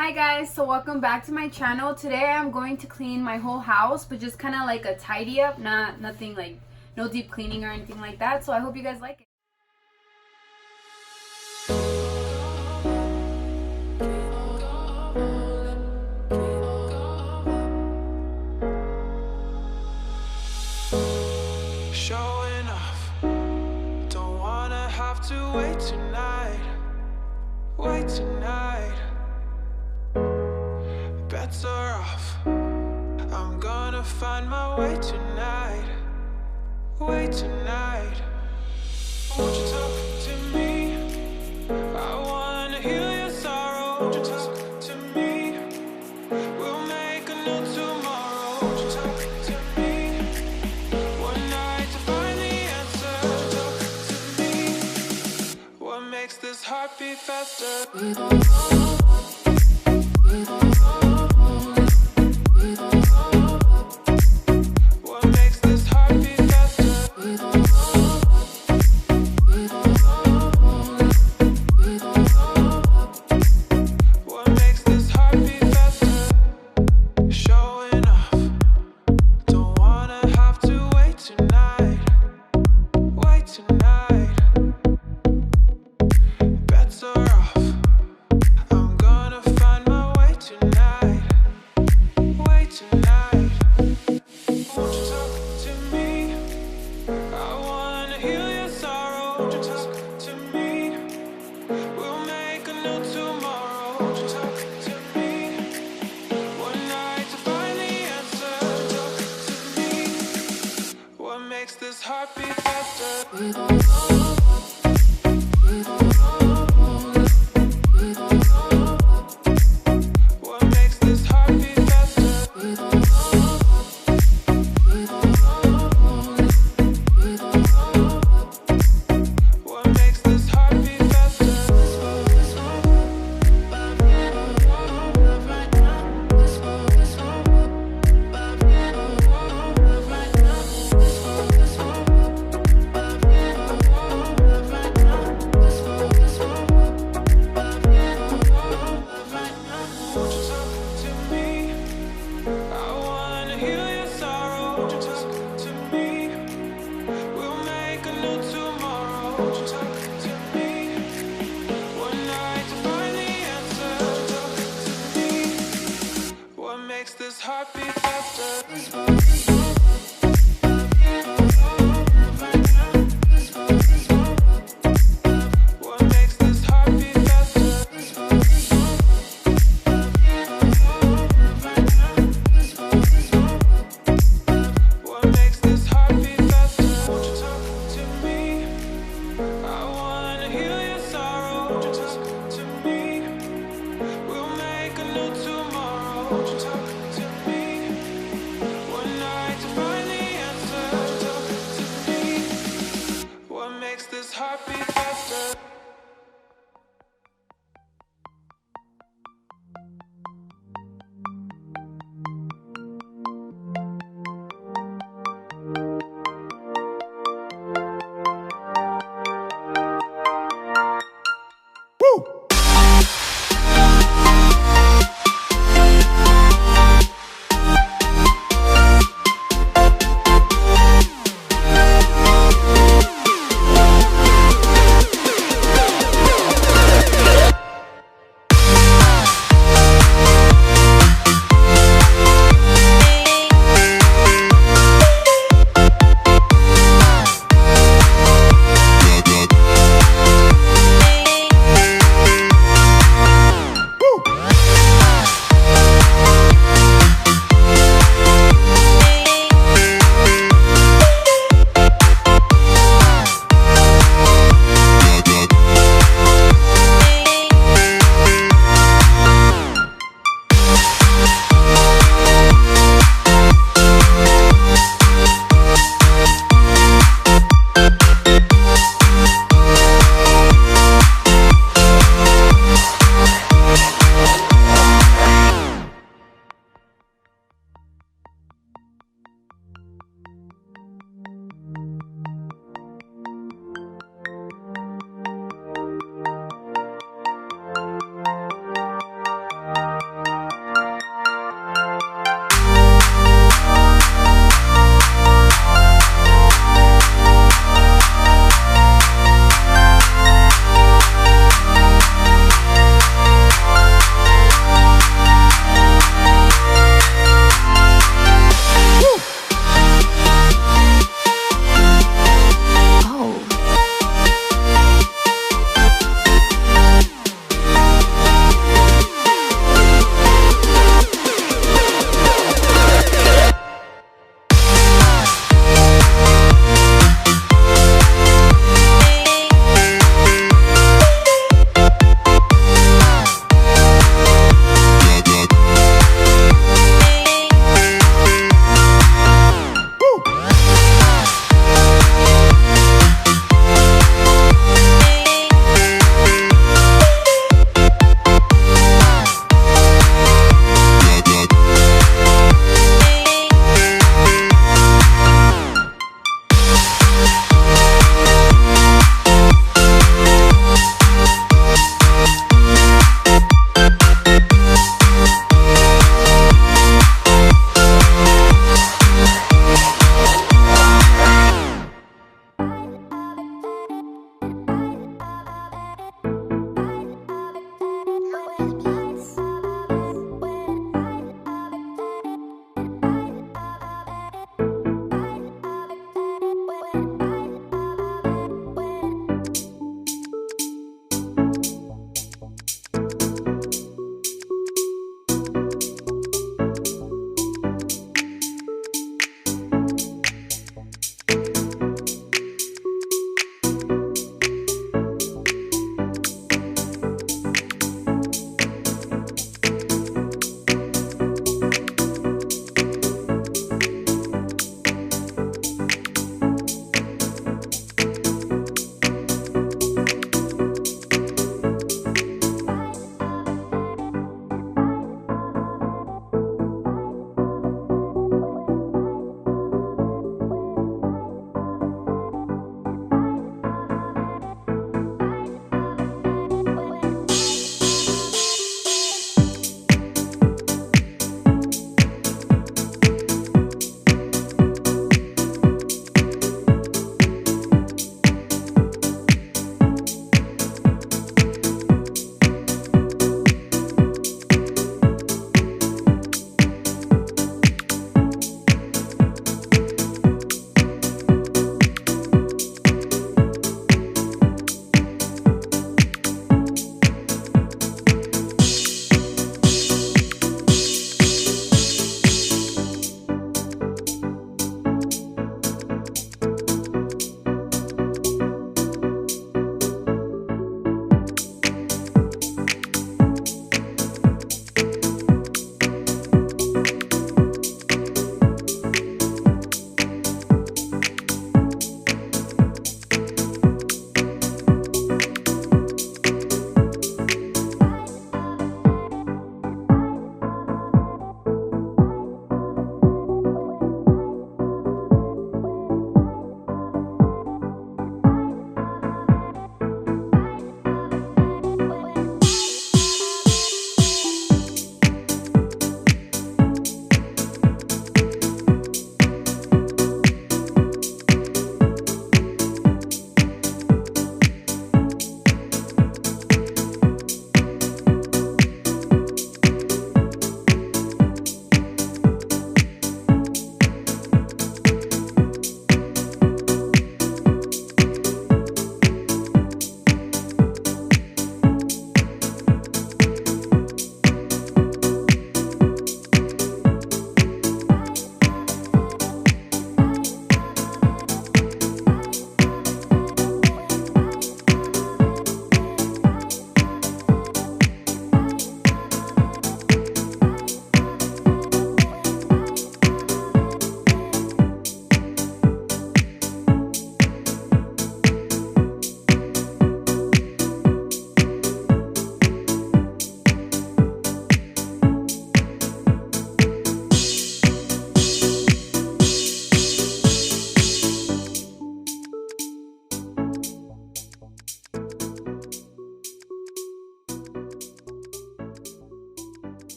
Hi guys, so welcome back to my channel. Today I'm going to clean my whole house, but just kind of like a tidy up, nothing like no deep cleaning or anything like that. So I hope you guys like it. Showing off, don't wanna have to wait tonight. Bets are off, I'm gonna find my way tonight. Won't you talk to me? I wanna heal your sorrow. Won't you talk to me? We'll make a new tomorrow. Won't you talk to me? One night to find the answer. Won't you talk to me? What makes this heart beat faster?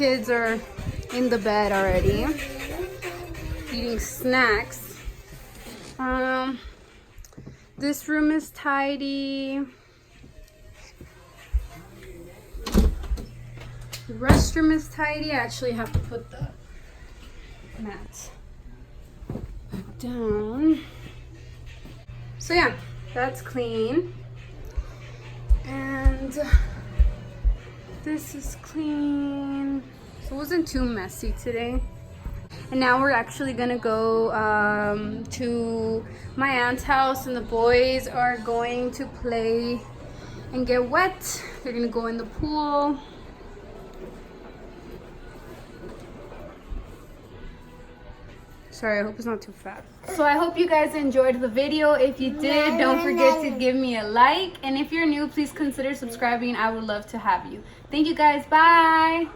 kids are in the bed already, eating snacks. This room is tidy. The restroom is tidy. I actually have to put the mat back down. So yeah, that's clean. And this is clean. So it wasn't too messy today. And now we're actually gonna go to my aunt's house, and the boys are going to play and get wet. They're gonna go in the pool. Sorry, I hope it's not too fast. So I hope you guys enjoyed the video. If you did, don't forget to give me a like. And if you're new, please consider subscribing. I would love to have you. Thank you guys. Bye.